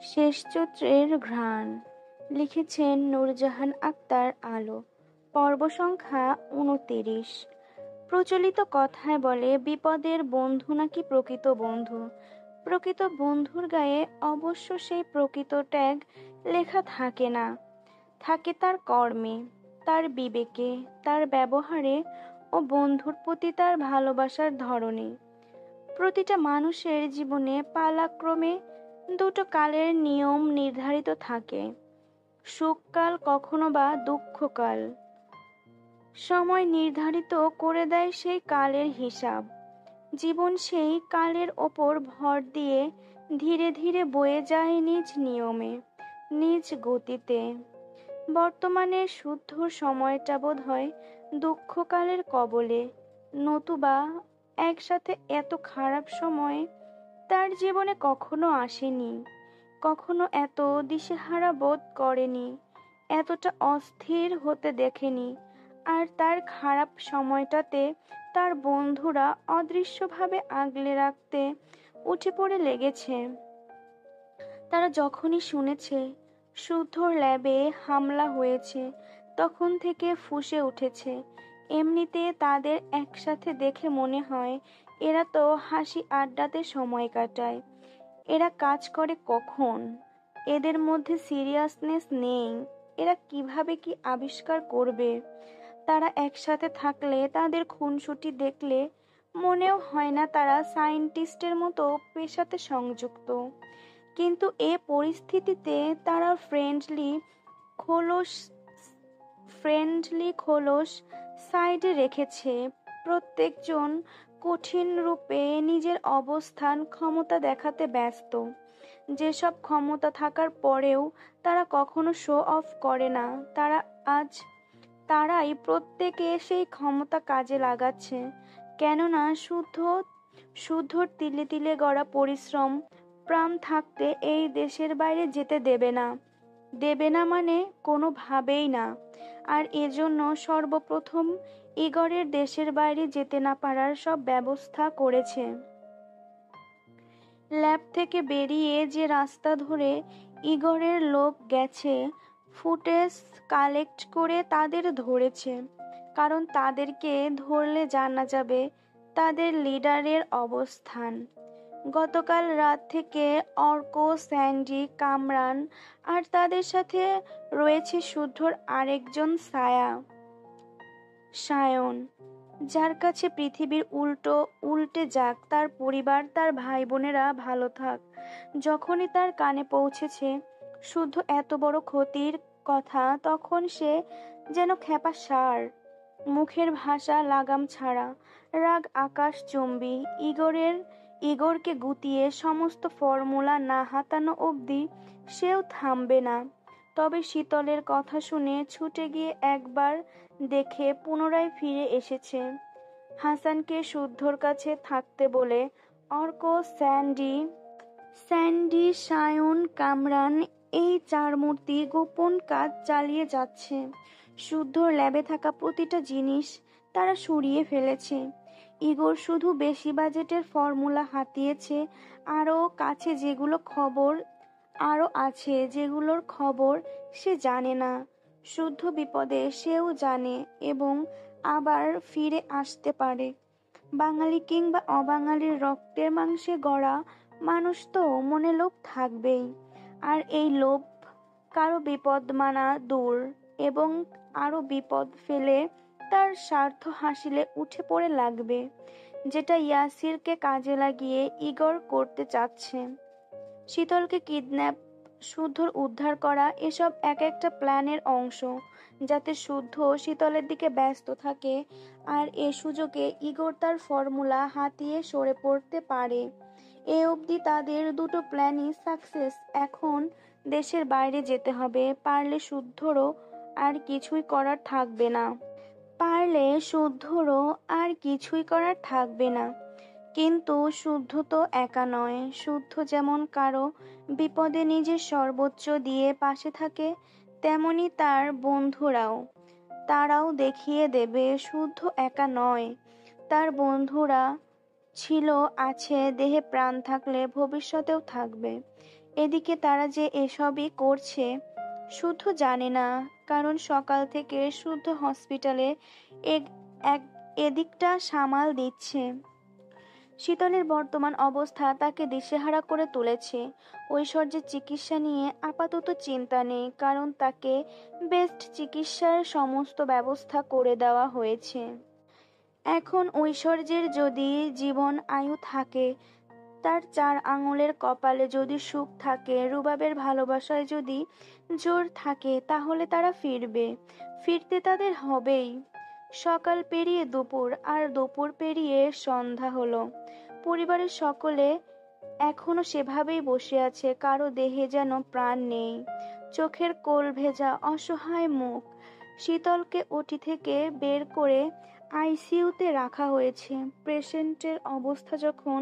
শেষ চৈত্রের ঘ্রাণ। লিখেছেন নূরজাহান আক্তার আলো। পর্ব সংখ্যা ২৯। প্রচলিত কথায় বলে, বিপদের বন্ধু নাকি প্রকৃত বন্ধু। প্রকৃত বন্ধুর গায়ে অবশ্য সেই প্রকৃত ট্যাগ লেখা থাকে না, থাকে তার কর্মে, তার বিবেকে, তার ব্যবহারে ও বন্ধুর প্রতি তার ভালোবাসার ধরনে। প্রতিটা মানুষের জীবনে পালাক্রমে দুটো কালের নিয়ম নির্ধারিত থাকে, সুখকাল কখনো বা দুঃখকাল। সময় নির্ধারিত করে দেয় সেই কালের হিসাব। জীবন সেই কালের ওপর ভর দিয়ে ধীরে ধীরে বয়ে যায় নিজ নিয়মে, নিজ গতিতে। বর্তমানে শুদ্ধ সময়টা বোধ হয় দুঃখকালের কবলে, নতুবা একসাথে এত খারাপ সময় তার জীবনে কখনো আসেনি, কখনো এত দিশেহারা বোধ করেনি, এতটা অস্থির হতে দেখেনি। আর তার খারাপ সময়টাতে তার বন্ধুরা অদৃশ্যভাবে আগলে রাখতে উঠে পড়ে লেগেছে। তারা যখনই শুনেছে শুদ্ধর ল্যাবে হামলা হয়েছে, তখন থেকে ফুঁসে উঠেছে। এমনিতে তাদের একসাথে দেখে মনে হয় এরা তো হাসি আড্ডাতে সময় কাটায়। এরা কাজ করে কখন? এদের মধ্যে সিরিয়াসনেস নেই। এরা কিভাবে কি আবিষ্কার করবে? তারা একসাথে থাকলে, তাদের খুনসুটি দেখলে মনেও হয় না তারা সায়েন্টিস্টের মতো পেশাতে সংযুক্ত। কিন্তু এ পরিস্থিতিতে তারা ফ্রেন্ডলি খোলস সাইডে রেখেছে। প্রত্যেকজন কঠিন রূপে নিজের অবস্থান, ক্ষমতা দেখাতে ব্যস্ত। যেসব ক্ষমতা থাকার পরেও তারা কখনো শো অফ করে না, তারাই প্রত্যেকে সেই ক্ষমতা কাজে লাগাচ্ছে। কেননা শুদ্ধর তিলে তিলে গড়া পরিশ্রম প্রাণ থাকতে এই দেশের বাইরে যেতে দেবে না। দেবে না মানে কোনোভাবেই না। আর এজন্য সর্বপ্রথম ইগরের দেশের বাইরে যেতে না পারার সব ব্যবস্থা করেছে। ল্যাব থেকে বেরিয়ে যে রাস্তা ধরে ইগরের লোক গেছে, ফুটেজ কালেক্ট করে তাদের ধরেছে। কারণ তাদেরকে ধরলে জানা যাবে তাদের লিডারের অবস্থান। গতকাল রাত থেকে অর্ক, স্যান্ডি, কামরান আর তাদের সাথে রয়েছে শুদ্ধর আরেকজন সায়ন, যার কাছে পৃথিবীর উল্টে যাক, তার পরিবার, তার ভাই বোনেরা ভালো থাক, যখনই তার কানে পৌঁছেছে শুদ্ধ এত বড় ক্ষতির কথা, তখন সে যেন খেপা ষাঁড়, মুখের ভাষা লাগাম ছাড়া, রাগ আকাশচুম্বী। ইগরকে গুতিয়ে সমস্ত ফর্মুলা না হাতানো অবধি সেও থামবে না। তবে শীতলের কথা শুনে ছুটে গিয়ে একবার দেখে পুনরায় ফিরে এসেছে। হাসানকে শুদ্ধর কাছে থাকতে বলে অর্ক, স্যান্ডি, সায়ন, কামরান এই চার মূর্তি গোপন কাজ চালিয়ে যাচ্ছে। শুদ্ধর ল্যাবে থাকা প্রতিটা জিনিস তারা সরিয়ে ফেলেছে। ইগর শুধু বেশি বাজেটের ফর্মুলা হাতিয়েছে, আরও আছে যেগুলোর খবর সে জানে না। শুদ্ধ বিপদে সেও জানে এবং আবার ফিরে আসতে পারে। বাঙালি কিংবা অবাঙালির রক্তের মাংসে গড়া মানুষ তো মনে লোভ থাকবেই। আর এই লোভ কারো বিপদ মানা দূর এবং আরো বিপদ ফেলে তার স্বার্থ হাসিলে উঠে পড়ে লাগবে, যেটা ইয়াসিরকে কাজে লাগিয়ে ইগর করতে চাচ্ছে। শীতলকে কিডন্যাপ, শুদ্ধর উদ্ধার করা, এসব এক একটা প্ল্যানের অংশ, যাতে শুদ্ধ শীতলের দিকে ব্যস্ত থাকে আর এ সুযোগে ইগর তার ফর্মুলা হাতিয়ে সরে পড়তে পারে। এ অবধি তাদের দুটো প্ল্যানই সাকসেস। এখন দেশের বাইরে যেতে হবে, পারলে শুদ্ধরও আর কিছুই করার থাকবে না। কিন্তু শুদ্ধ তো একা নয়। শুদ্ধ যেমন কারো বিপদে নিজের সর্বোচ্চ দিয়ে পাশে থাকে, তেমনি তার তারাও দেখিয়ে দেবে শুদ্ধ একা নয়। তার বন্ধুরা ছিল, আছে, দেহে প্রাণ থাকলে ভবিষ্যতেও থাকবে। এদিকে তারা যে এসবই করছে শুদ্ধ জানে না, কারণ সকাল থেকে শুদ্ধ হসপিটালে এক এক এদিকটা সামাল দিচ্ছে। শীতলের বর্তমান অবস্থা তাকে দিশেহারা করে তুলেছে। ঐশ্বর্যের চিকিৎসা নিয়ে আপাতত চিন্তা নেই, কারণ তাকে বেস্ট চিকিৎসার সমস্ত ব্যবস্থা করে দেওয়া হয়েছে। এখন ঐশ্বর্যের যদি জীবন আয়ু থাকে, তার 4 আঙুলের কপালে যদি সুখ থাকে, রুবাবের ভালোবাসায় যদি জোর থাকে, তাহলে তারা ফিরবে। ফিরতে তাদের হবেই। সকাল পেরিয়ে দুপুর, আর দুপুর পেরিয়ে সন্ধ্যা হলো। পরিবারের সকলে এখনো সেভাবেই বসে আছে, কারো দেহে যেন প্রাণ নেই। চোখের কোল ভেজা অসহায় মুখ। শীতলকে ওটি থেকে বের করে আইসিইউতে রাখা হয়েছে। পেশেন্টের অবস্থা যখন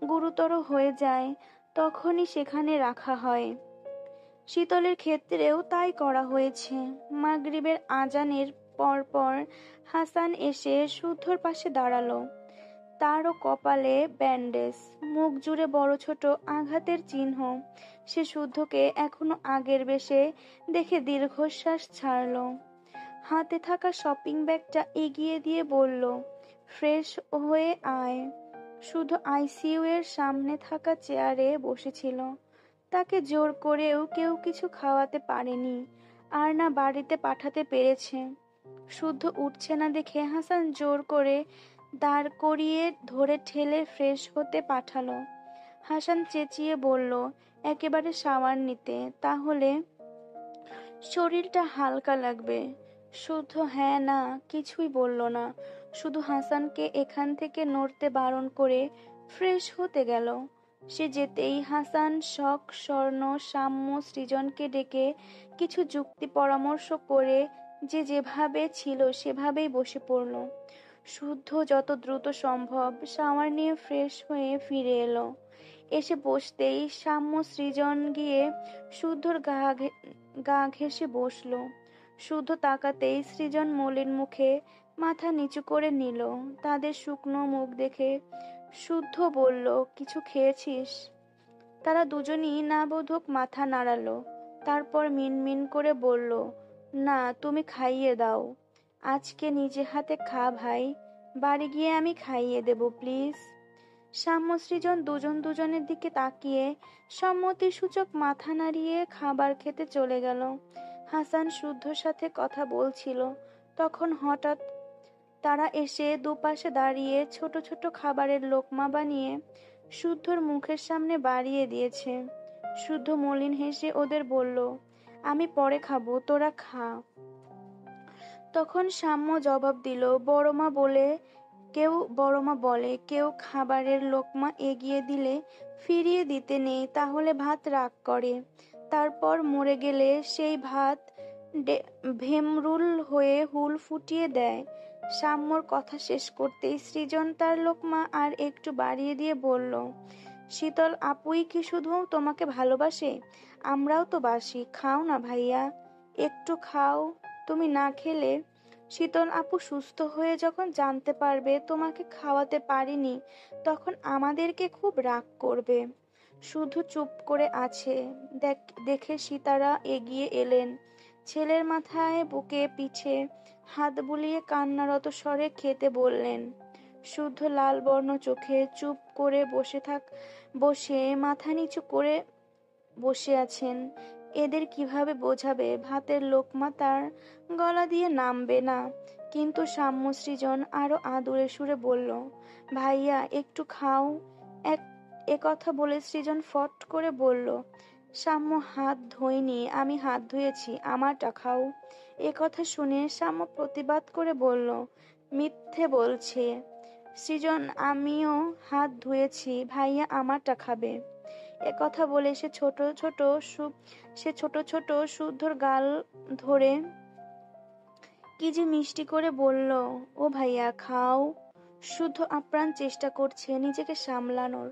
গুরুতর হয়ে যায়, তখনই সেখানে রাখা হয়। শীতলের ক্ষেত্রেও তাই করা হয়েছে। মাগরিবের আজানের পরপর হাসান এসে শুদ্ধর পাশে দাঁড়ালো। তারও কপালে ব্যান্ডেজ, মুখ জুড়ে বড় ছোট আঘাতের চিহ্ন। সে শুদ্ধকে এখনো আগের বেশে দেখে দীর্ঘশ্বাস ছাড়ল। হাতে থাকা শপিং ব্যাগটা এগিয়ে দিয়ে বলল, ফ্রেশ হয়ে আয়। শুধু আইসিইউ এর সামনে থাকা চেয়ারে বসেছিল। তাকে জোর করেও কেউ কিছু খাওয়াতে পারেনি, আর না বাড়িতে পাঠাতে পেরেছে। শুদ্ধ উঠছে না দেখে হাসান জোর করে দাঁড় করিয়ে ধরে ঠেলে ফ্রেশ হতে পাঠালো। হাসান চেঁচিয়ে বলল, একেবারে শাওয়ার নিতে, তাহলে শরীরটা হালকা লাগবে। শুদ্ধ হ্যাঁ না কিছুই বলল না, শুধু হাসানকে এখান থেকে নড়তে বারণ করে ফ্রেশ হতে গেল। সে যেতেই হাসান শখ স্বর্ণ সাম্য সৃজনকে ডেকে কিছু যুক্তি পরামর্শ করে যে যেভাবে ছিল সেভাবেই বসে পড়ল। শুদ্ধ যত দ্রুত সম্ভব শাওয়ার নিয়ে ফ্রেশ হয়ে ফিরে এলো। এসে বসতেই সাম্য সৃজন গিয়ে শুদ্ধর গা ঘেঁষে বসলো। শুদ্ধ তাকাতেই সৃজন মলিন মুখে মাথা নিচু করে নিল। তাদের শুকনো মুখ দেখে শুদ্ধ বলল, কিছু খেয়েছিস? তারা দুজনই না বোধক মাথা নাড়ালো। তারপর মিনমিন করে বলল, না, তুমি খাইয়ে দাও। আজকে নিজে হাতে খা ভাই, বাড়ি গিয়ে আমি খাইয়ে দেব প্লিজ। সাম্য সৃজন দুজন দুজনের দিকে তাকিয়ে সম্মতিসূচক মাথা নাড়িয়ে খাবার খেতে চলে গেল। হাসান শুদ্ধর সাথে কথা বলছিল, তখন হঠাৎ তারা এসে দুপাশে দাঁড়িয়ে ছোট ছোট খাবারের লোকমা বানিয়ে শুদ্ধর মুখের সামনে বাড়িয়ে দিয়েছে। শুদ্ধ মলিন হেসে ওদের বলল, আমি পরে খাবো, তোরা খা। তখন সাম্য জবাব দিল, বড়মা বলে কেউ খাবারের লোকমা এগিয়ে দিলে ফিরিয়ে দিতে নেই, তাহলে ভাত রাগ করে, তারপর মরে গেলে সেই ভাত ভেমরুল হয়ে হুল ফুটিয়ে দেয়। সাম্যর কথা শেষ করতেই সৃজন তার লোকমা আর একটু বাড়িয়ে দিয়ে বলল, শীতল আপুই কি শুধু তোমাকে ভালোবাসে? আমরাও তো বাসি, খাও না ভাইয়া, একটু খাও। তুমি না খেলে শীতল আপু সুস্থ হয়ে যখন জানতে পারবে তোমাকে খাওয়াতে পারিনি, তখন আমাদেরকে খুব রাগ করবে। শুধু চুপ করে আছে দেখে সীতারা এগিয়ে এলেন। ছেলের মাথায় বুকে পিঠে হাত বুলিয়ে কান্নারত স্বরে খেতে বললেন। শুদ্ধ লাল বর্ণ চোখে চুপ করে বসে মাথা নিচু করে বসে আছেন। এদের কিভাবে বোঝাবে ভাতের লোকমা তার গলা দিয়ে নামবে না? কিন্তু সাম্য সৃজন আরো আদুরে সুরে বলল, ভাইয়া একটু খাও। এ কথা বলে সৃজন ফট করে বলল, সাম্য হাত ধোয়নি, আমি হাত ধুয়েছি, আমারটা খাও। এ কথা শুনে সাম্য প্রতিবাদ করে বলল, মিথ্যে বলছে সৃজন, আমিও হাত ধুয়েছি, ভাইয়া আমারটা খাবে। এ কথা বলে সে ছোট ছোট শুদ্ধর গাল ধরে কি যে মিষ্টি করে বলল, ও ভাইয়া খাও। শুদ্ধ আপ্রাণ চেষ্টা করছে নিজেকে সামলানোর।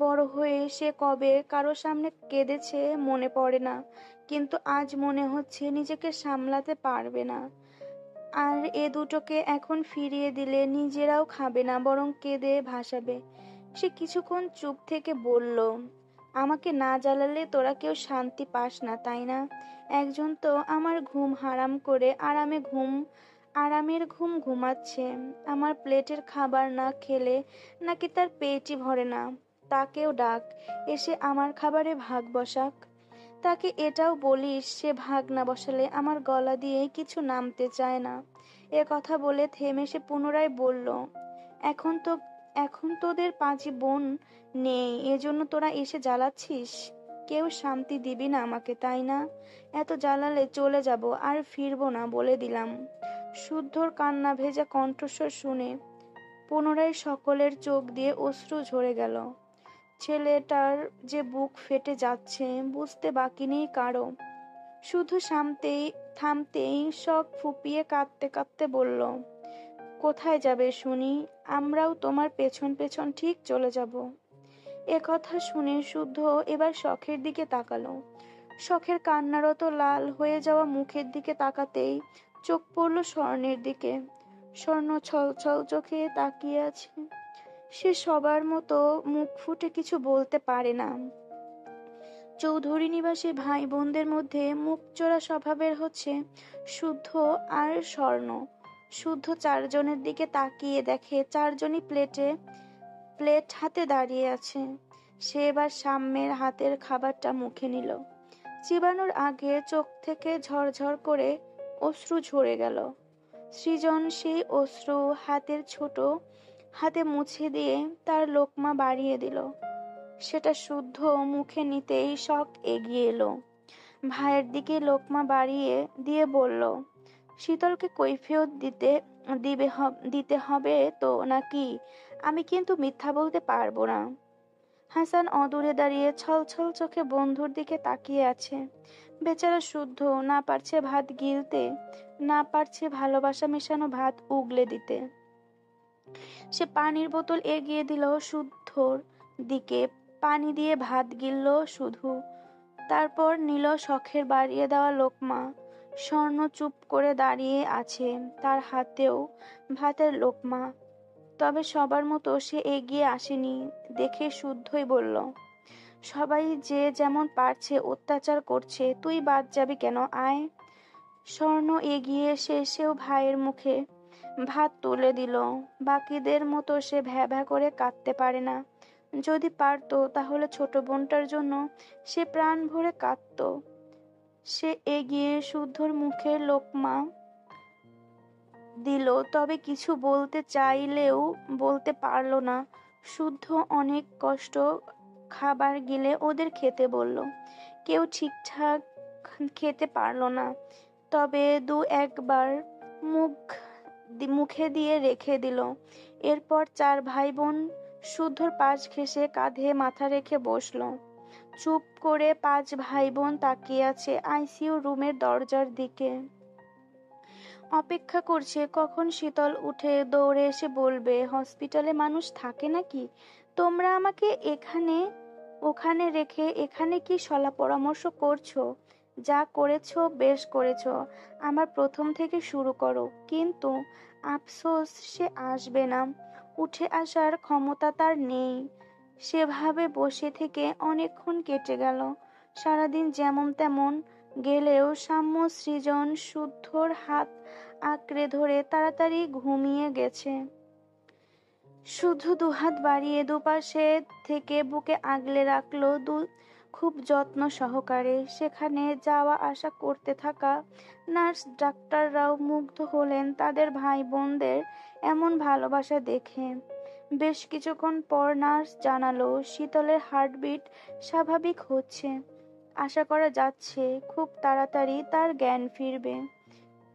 বড় হয়ে সে কবে কারো সামনে কেঁদেছে মনে পড়ে না, কিন্তু আজ মনে হচ্ছে নিজেকে সামলাতে পারবে না। আর এ দুটোকে এখন ফিরিয়ে দিলে নিজেরাও খাবে না, বরং কেঁদে ভাসাবে। সে কিছুক্ষণ চুপ থেকে বলল, আমাকে না জ্বালালে তোরা কেউ শান্তি পাস না, তাই না? একজন তো আমার ঘুম হারাম করে আরামের ঘুম ঘুমাচ্ছে। আমার প্লেটের খাবার না খেলে নাকি তার পেটই ভরে না। তাকেও ডাক, এসে আমার খাবারে ভাগ বসাক। তাকে এটাও বলিস, সে ভাগ না বসালে আমার গলা দিয়ে কিছু নামতে চায় না। এ কথা বলে থেমে সে পুনরায় বলল, এখন তো এখন তোদের পাঁচি বোন নেই, এজন্য তোরা এসে জ্বালাচ্ছিস। কেউ শান্তি দিবি না আমাকে, তাই না? এত জ্বালালে চলে যাব, আর ফিরবো না বলে দিলাম। শুদ্ধর কান্না ভেজা কণ্ঠস্বর শুনে পুনরায় সকলের চোখ দিয়ে অশ্রু ঝরে গেল। ছেলেটার যে বুক ফেটে যাচ্ছে বুঝতে বাকি নেই কারো। শুধু থামতেই শখ ফুপিয়ে কাঁদতে কাঁদতে বলল, কোথায় যাবে শুনি? আমরাও তোমার পেছন পেছন ঠিক চলে যাব। এ কথা শুনে শুদ্ধ এবার শখের দিকে তাকালো। শখের কান্নারত লাল হয়ে যাওয়া মুখের দিকে তাকাতেই চোখ পড়ল স্বর্ণের দিকে। স্বর্ণ ছলছল চোখে তাকিয়ে আছে। সে সবার মতো মুখ ফুটে কিছু বলতে পারে না। চৌধুরী নিবাসী ভাই বোনদের মধ্যে মুখচোরা স্বভাবের হচ্ছে শুদ্ধ আর স্বর্ণ। শুদ্ধ চারজনের দিকে তাকিয়ে দেখে চারজনই প্লেট হাতে দাঁড়িয়ে আছে। সে এবার সাম্যের হাতের খাবারটা মুখে নিল। চিবানোর আগে চোখ থেকে ঝরঝর করে অশ্রু ঝরে গেল। সৃজন সেই অশ্রু হাতে মুছে দিয়ে তার লোকমা বাড়িয়ে দিল। সেটা শুদ্ধ মুখে নিতেই শখ এগিয়ে এলো। ভাইয়ের দিকে লোকমা বাড়িয়ে দিয়ে বলল, শীতলকে কৈফিয়ত দিতে হবে তো নাকি? আমি কিন্তু মিথ্যা বলতে পারবো না। হাসান অদূরে দাঁড়িয়ে ছলছল চোখে বন্ধুর দিকে তাকিয়ে আছে। বেচারা শুদ্ধ না পারছে ভাত গিলতে, না পারছে ভালোবাসা মেশানো ভাত উগলে দিতে। সে পানির বোতল এগিয়ে দিল শুদ্ধর দিকে, পানি দিয়ে ভাত গিলল শুধু। তারপর নিল শখের বাড়িয়ে দেওয়া লোকমা। স্বর্ণ চুপ করে দাঁড়িয়ে আছে, তার হাতেও ভাতের লোকমা। তবে সবার মতো সে এগিয়ে আসেনি দেখে শুদ্ধই বলল, সবাই যে যেমন পারছে অত্যাচার করছে, তুই বাদ যাবি কেন? আয়। স্বর্ণ এগিয়ে এসে সেও ভাইয়ের মুখে ভাত তুলে দিল। বাকিদের মতো সে ভ্যা ভ্যা করে কাঁদতে পারে না। যদি পারতো তাহলে ছোট বোনটার জন্য সে প্রাণ ভরে কাঁদতো। সে এগিয়ে শুদ্ধর মুখে লোকমা দিল, তবে কিছু বলতে চাইলেও বলতে পারল না। শুদ্ধ অনেক কষ্ট খাবার গিলে ওদের খেতে বলল। কেউ ঠিকঠাক খেতে পারল না, তবে দু একবার মুখে দিয়ে রেখে দিল। এরপর চার ভাই বোন শুদ্ধর পাশ ঘেঁষে কাঁধে মাথা রেখে বসলো। চুপ করে পাঁচ ভাই বোন তাকিয়ে আছে আইসিইউ রুমের দরজার দিকে। অপেক্ষা করছে কখন শীতল উঠে দৌড়ে এসে বলবে, হসপিটালে মানুষ থাকে নাকি? তোমরা আমাকে ওখানে রেখে এখানে কি শলা পরামর্শ করছো? যা করেছো বেশ করেছো, আমার প্রথম থেকে শুরু করো। কিন্তু আফসোস, সে আসবে না। উঠে আসার ক্ষমতা তার নেই। সেভাবে বসে থেকে অনেকক্ষণ কেটে গেল। সারাদিন যেমন তেমন গেলেও সাম্য সৃজন শুদ্ধর হাত আঁকড়ে ধরে তাড়াতাড়ি ঘুমিয়ে গেছে। শুধু দুহাত বাড়িয়ে দুপাশে থেকে বুকে আগলে রাখলো খুব যত্ন সহকারে। সেখানে যাওয়া আসা করতে থাকা নার্স ডাক্তাররাও মুগ্ধ হলেন তাদের ভাই বোনদের এমন ভালোবাসা দেখে। বেশ কিছুক্ষণ পর নার্স জানালো, শীতলের হার্টবিট স্বাভাবিক হচ্ছে। আশা করা যাচ্ছে খুব তাড়াতাড়ি তার জ্ঞান ফিরবে।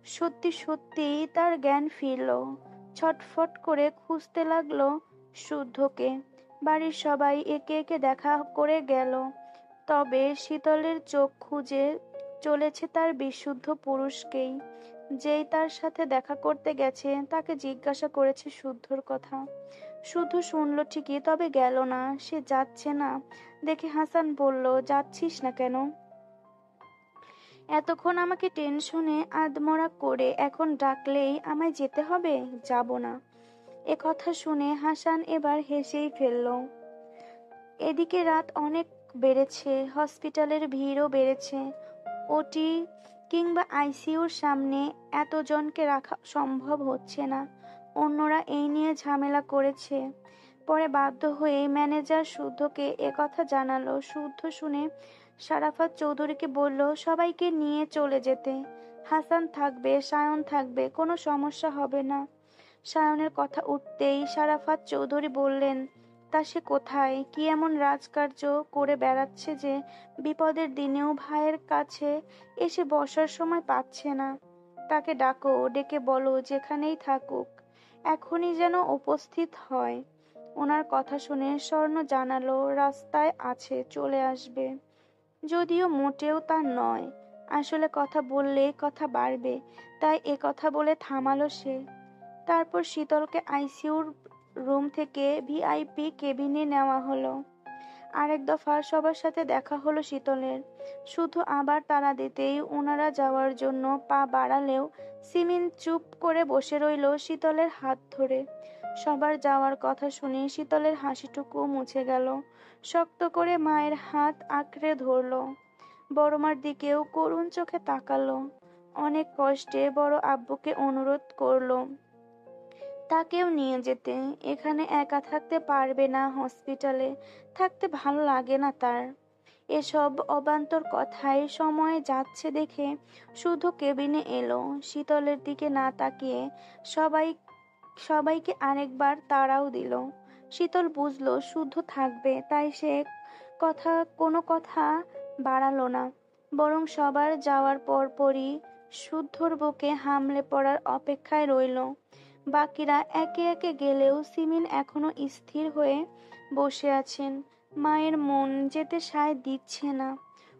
সত্যি সত্যি তার জ্ঞান ফিরল। ছটফট করে খুঁজতে লাগলো শুদ্ধকে। বাড়ির সবাই একে একে দেখা করে গেল, তবে শীতলের চোখ খুঁজে চলেছে তার বিশুদ্ধ পুরুষকেই। যেই তার সাথে দেখা করতে গেছে তাকে জিজ্ঞাসা করেছে শুদ্ধর কথা। শুদ্ধ শুনল ঠিকই, তবে গেল না। সে যাচ্ছে না দেখে হাসান বলল, যাচ্ছিস না কেন? এতক্ষণ আমাকে টেনশনে আধমরা করে এখন ডাকলেই আমায় যেতে হবে? যাব না। এ কথা শুনে হাসান এবার হেসেই ফেলল। এদিকে রাত অনেক বেড়েছে, হসপিটালের ভিড়ও বেড়েছে। ওটি কিংবা আইসিইউর সামনে এতজনকে রাখা সম্ভব হচ্ছে না। অন্যরা এই নিয়ে ঝামেলা করেছে। পরে বাধ্য হয়ে ম্যানেজার শুদ্ধকে একথা জানালো। শুদ্ধ শুনে সারাফাত চৌধুরীকে বলল সবাইকে নিয়ে চলে যেতে। হাসান থাকবে, সায়ন থাকবে, কোনো সমস্যা হবে না। সায়নের কথা উঠতেই সারাফাত চৌধুরী বললেন, তা সে কোথায়? কি এমন রাজকার্য করে বেড়াচ্ছে যে বিপদের দিনেও ভাইয়ের কাছে এসে বসার সময় পাচ্ছে না? তাকে ডাকো, ডেকে বলো যেখানেই থাকুক এখনই যেন উপস্থিত হয়। ওনার কথা শুনে স্বর্ণ জানালো রাস্তায় আছে, চলে আসবে। যদিও মোটেও তা নয়, আসলে কথা বললে কথা বাড়বে, তাই এ কথা বলে থামালো সে। তারপর শীতলকে আইসিইউর রুম থেকে ভিআইপি কেবিনে নেওয়া হলো। আরেক দফা সবার সাথে দেখা হলো শীতলের। শুধু আবার তাড়া দিতেই ওনারা যাওয়ার জন্য পা বাড়ালেও সিমিন চুপ করে বসে রইল শীতলের হাত ধরে। সবার যাওয়ার কথা শুনে শীতলের হাসিটুকু মুছে গেল। শক্ত করে মায়ের হাত আঁকড়ে ধরল। বড়মার দিকেও করুণ চোখে তাকালো। অনেক কষ্টে বড় আব্বুকে অনুরোধ করলো তাকেও নিয়ে যেতে। এখানে একা থাকতে পারবে না, হসপিটালে থাকতে ভালো লাগে না তার। এসব অবান্তর কথায় সময় যাচ্ছে দেখে শুধু কেবিনে এলো। শীতলের দিকে না তাকিয়ে সবাইকে আরেকবার তাড়াও দিল। শীতল বুঝলো শুদ্ধ থাকবে, তাই সে কোনো কথা বাড়ালো না, বরং সবার যাওয়ার পরপরই শুদ্ধর বুকে হামলে পড়ার অপেক্ষায় রইল। বাকিরা একে একে গেলেও সিমিন এখনো স্থির হয়ে বসে আছেন। মায়ের মন যেতে সায় দিচ্ছে না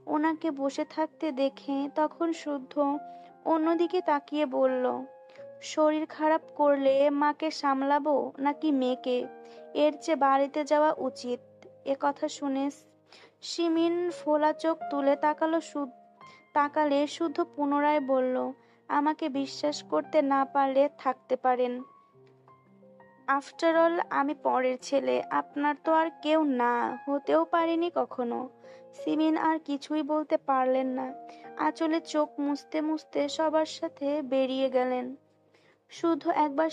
ওনাকে বসে থাকতে দেখে। তখন শুদ্ধ অন্যদিকে তাকিয়ে বলল, শরীর খারাপ করলে মাকে সামলাবো নাকি মেয়েকে? এর চেয়ে বাড়িতে যাওয়া উচিত। এ কথা শুনে সিমিন ফোলা চোখ তুলে তাকালে শুদ্ধ পুনরায় বলল, আমাকে বিশ্বাস করতে না পারলে থাকতে পারেন। আফটার অল আমি পরের ছেলে, আপনার তো আর কেউ না, হতেও পারিনি কখনো। সিমিন আর কিছুই বলতে পারলেন না। আঁচলে চোখ মুছতে মুছতে সবার সাথে বেরিয়ে গেলেন। শুধু একবার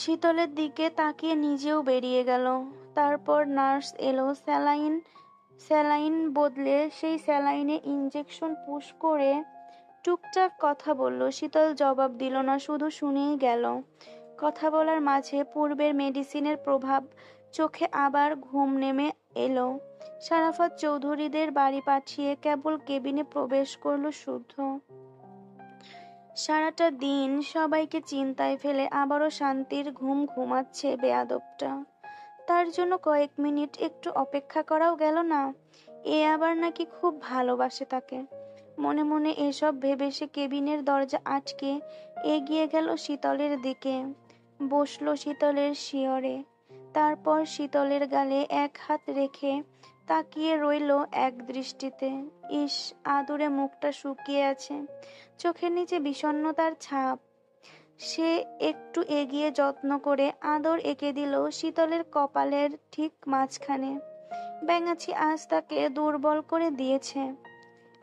শীতলের দিকে তাকিয়ে নিজেও বেরিয়ে গেল। তারপর নার্স এলো। স্যালাইন বদলে সেই স্যালাইনে ইঞ্জেকশন পুশ করে টুকটাক কথা বলল। শীতল জবাব দিল না, শুধু শুনেই গেল। কথা বলার মাঝে পূর্বের মেডিসিনের প্রভাব চোখে আবার ঘুম নেমে এলো। সারাফাত চৌধুরীদের বাড়ি পাঠিয়ে কেবল কেবিনে প্রবেশ করল শুদ্ধ। সারাটা দিন সবাইকে চিন্তায় ফেলে আবারও শান্তির ঘুম ঘুমাচ্ছে বেয়াদবটা। তার জন্য কয়েক মিনিট একটু অপেক্ষা করাও গেল না। এ আবার নাকি খুব ভালোবাসে তাকে। মনে মনে এসব ভেবে সে কেবিনের দরজা আটকে এগিয়ে গেল শীতলের দিকে। বসলো শীতলের শিয়রে। তারপর শীতলের গালে এক হাত রেখে তাকিয়ে রইল এক দৃষ্টিতে। ইস, আদুরে মুখটা শুকিয়ে আছে, চোখের নিচে বিষণ্ণতার ছাপ। সে একটু এগিয়ে যত্ন করে আদর এঁকে দিল শীতলের কপালের ঠিক মাঝখানে। ব্যাঙাচি আজ তাকে দুর্বল করে দিয়েছে।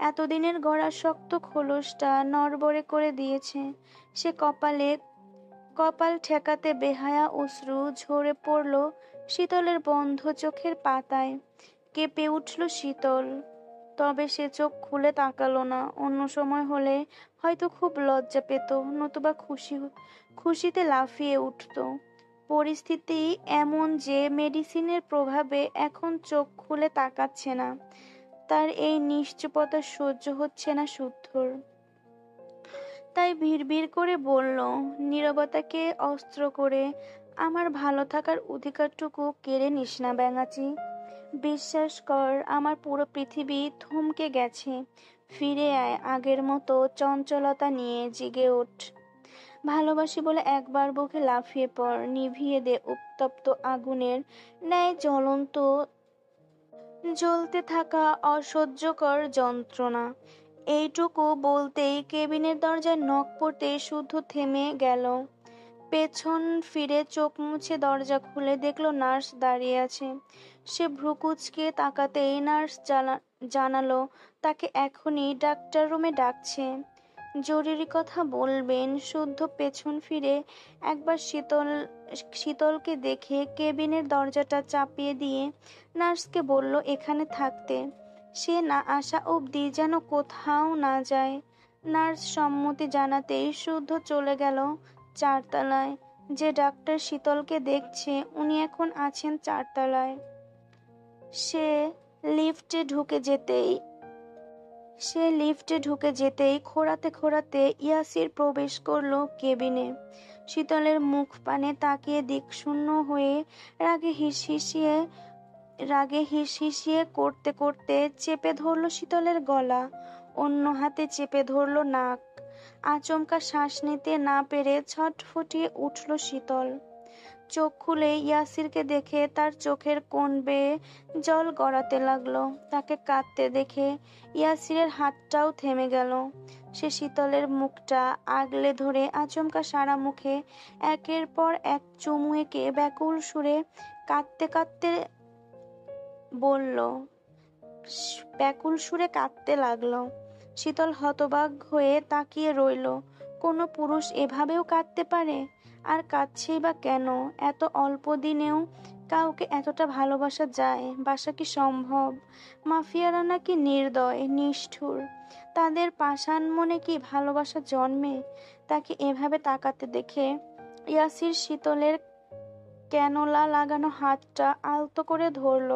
এতদিনের গড়া শক্ত খোলসটা নড়বড়ে করে দিয়েছে। সে কপাল ঠেকাতে বেহায়া অশ্রু ঝরে পড়ল শীতলের বন্ধ চোখের পাতায়। কেঁপে উঠল শীতল। তবে সে চোখ খুলে তাকালো না। অন্য সময় হলে হয়তো খুব লজ্জা পেত, নতুবা খুশিতে লাফিয়ে উঠত। পরিস্থিতি এমন যে মেডিসিনের প্রভাবে এখন চোখ খুলে তাকাচ্ছে না। তার এই নিশ্চুপতা সহ্য হচ্ছে না শুদ্ধর। তাই ভিড় করে বলল, নীরবতাকে অস্ত্র করে আমার ভালো থাকার অধিকারটুকু কেড়ে নিস না ব্যাঙাচি। বিশ্বাস কর, আমার পুরো পৃথিবী থমকে গেছে। ফিরে আয়, আগের মতো চঞ্চলতা নিয়ে জেগে ওঠ। ভালোবাসি বলে একবার বুকে লাফিয়ে পড়, নিভিয়ে দে উত্তপ্ত আগুনের ন্যায় জ্বলতে থাকা অসহ্যকর যন্ত্রণা। এইটুকু বলতেই কেবিনের দরজায় নখ পড়তেই শুদ্ধ থেমে গেল। পেছন ফিরে চোখ মুছে দরজা খুলে দেখলো নার্স দাঁড়িয়ে আছে। সে ভ্রু কুঁচকে তাকাতেই নার্স জানালো তাকে এখনই ডাক্তার রুমে ডাকছে। জরুরি কথা বলবেন। শুদ্ধ পেছন ফিরে একবার শীতলকে দেখে কেবিনের দরজাটা চাপিয়ে দিয়ে নার্সকে বলল এখানে থাকতে, সে না আসা অবধি যেন কোথাও না যায়। নার্স সম্মতি জানাতেই শুদ্ধ চলে গেল 4 তলায়। যে ডাক্তার শীতলকে দেখছে উনি এখন আছেন 4 তলায়। সে লিফটে ঢুকে যেতেই খোঁড়াতে খোঁড়াতে ইয়াসির প্রবেশ করলো কেবিনে। শীতলের মুখ পানে তাকিয়ে দিকশূন্য হয়ে রাগে হিসহিসিয়ে করতে করতে চেপে ধরলো শীতলের গলা, অন্য হাতে চেপে ধরলো নাক। আচমকা শ্বাস নিতে না পেরে ছটফটিয়ে উঠল শীতল। চোখ খুলে ইয়াসিরকে দেখে তার চোখের কোণ বেয়ে জল গড়াতে লাগলো। তাকে কাঁদতে দেখে ইয়াসিরের হাতটাও থেমে গেল। সে শীতলের মুখটা আগলে ধরে আচমকা সারা মুখে একের পর এক চুমু এঁকে ব্যাকুল সুরে কাঁদতে কাঁদতে লাগলো। শীতল হতবাক হয়ে তাকিয়ে রইল। কোনো পুরুষ এভাবেও কাঁদতে পারে? আর কাঁদছেই বা কেন? এত অল্প দিনেও কাউকে এতটা ভালোবাসা যায়? বাসা কি সম্ভব? মাফিয়ারা নাকি নির্দয়, নিষ্ঠুর? তাদের পাষাণ মনে কি ভালোবাসা জন্মে? তাকে এভাবে তাকাতে দেখে ইয়াসির শীতলের ক্যানোলা লাগানো হাতটা আলতো করে ধরল।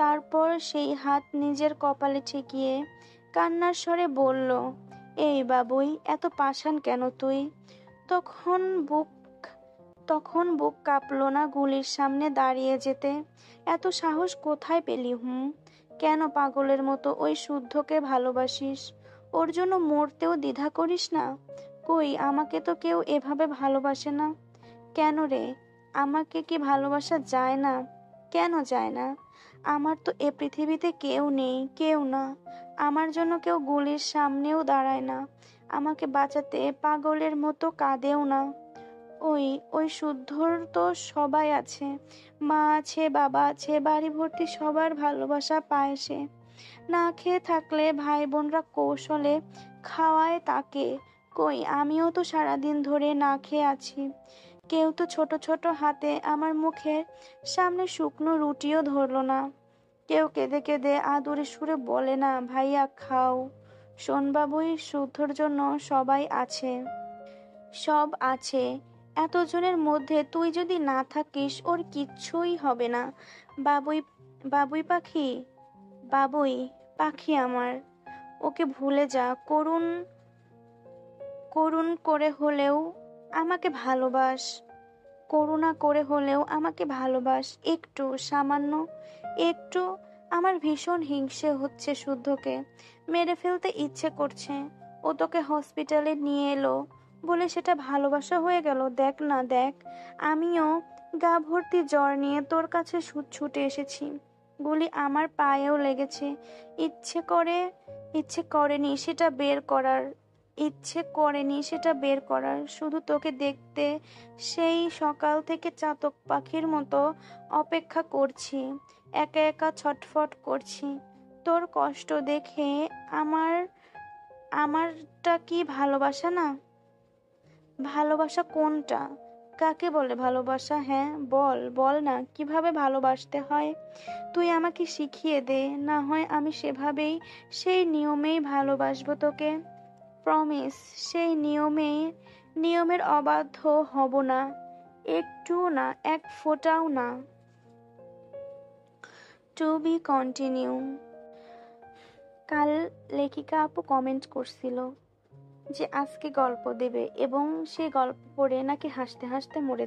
তারপর সেই হাত নিজের কপালে ঠেকিয়ে কান্নার স্বরে বলল, এই বাবুই, এত পাষাণ কেন তুই? তখন বুক কাঁপলো না গুলির সামনে দাঁড়িয়ে যেতে? এত সাহস কোথায় পেলি? কেন পাগলের মতো ওই শুদ্ধকে ভালোবাসিস? ওর জন্য মরতেও দ্বিধা করিস না? কই, আমাকে তো কেউ এভাবে ভালোবাসে না। কেন রে? আমাকে কি ভালোবাসা যায় না? কেন যায় না? আমার তো এ পৃথিবীতে কেউ নেই, কেউ না। আমার জন্য কেউ গুলির সামনেও দাঁড়ায় না, আমাকে বাঁচাতে পাগলের মতো কাঁদেও না। ওই শুদ্ধর তো সবাই আছে, মা আছে, বাবা আছে, বাড়ি ভর্তি সবার ভালোবাসা পায় সে। না খেয়ে থাকলে ভাই বোনরা কৌশলে খাওয়ায় তাকে। কই, আমিও তো সারাদিন ধরে না খেয়ে আছি। কেউ তো ছোট ছোট হাতে আমার মুখের সামনে শুকনো রুটিও ধরলো না। কেউ কেঁদে কেঁদে আদুরে সুরে বলে না, ভাইয়া খাও। শোন বাবুই, শুদ্ধর জন্য সবাই আছে, সব আছে। এতজনের মধ্যে তুই যদি না থাকিস ওর কিচ্ছুই হবে না। বাবুই বাবুই পাখি, বাবুই পাখি আমার, ওকে ভুলে যা। করুণ করুণ করে হলেও আমাকে ভালোবাস, করুণা করে হলেও আমাকে ভালোবাস। একটু, সামান্য একটু। আমার ভীষণ হিংসে হচ্ছে শুদ্ধকে, মেরে ফেলতে ইচ্ছে করছে। ও তোকে হসপিটালে নিয়ে এলো বলে সেটা ভালোবাসা হয়ে গেল? দেখ না, দেখ, আমিও গা ভর্তি জ্বর নিয়ে তোর কাছে ছুটে এসেছি। গুলি আমার পায়েও লেগেছে। ইচ্ছে করেনি সেটা বের করার। শুধু তোকে দেখতে সেই সকাল থেকে চাতক পাখির মতো অপেক্ষা করছি, একা একা ছটফট করছি। তোর কষ্ট দেখে আমারটা কি ভালোবাসা না? ভালোবাসা কোনটা? কাকে বলে ভালোবাসা? হ্যাঁ, বল না, কিভাবে ভালোবাসতে হয়? তুই আমাকে শিখিয়ে দে, না হয় আমি সেভাবেই, সেই নিয়মেই ভালোবাসবো তোকে। প্রমিস, সেই নিয়মের অবাধ্য হব না, একটুও না, এক ফোঁটাও না। To be continued. কাল লেখিকা আপু কমেন্ট করছিল যে আজকে গল্প দেবে, এবং সেই গল্প পড়ে নাকি হাসতে হাসতে মরে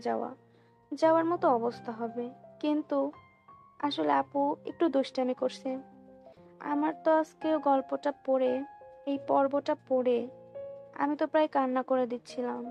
যাওয়ার মতো অবস্থা হবে। কিন্তু আসলে আপু একটু দুষ্টামি করছে। আমার তো আজকে গল্পটা পড়ে, এই পর্বটা পড়ে আমি তো প্রায় কান্না করে দিচ্ছিলাম।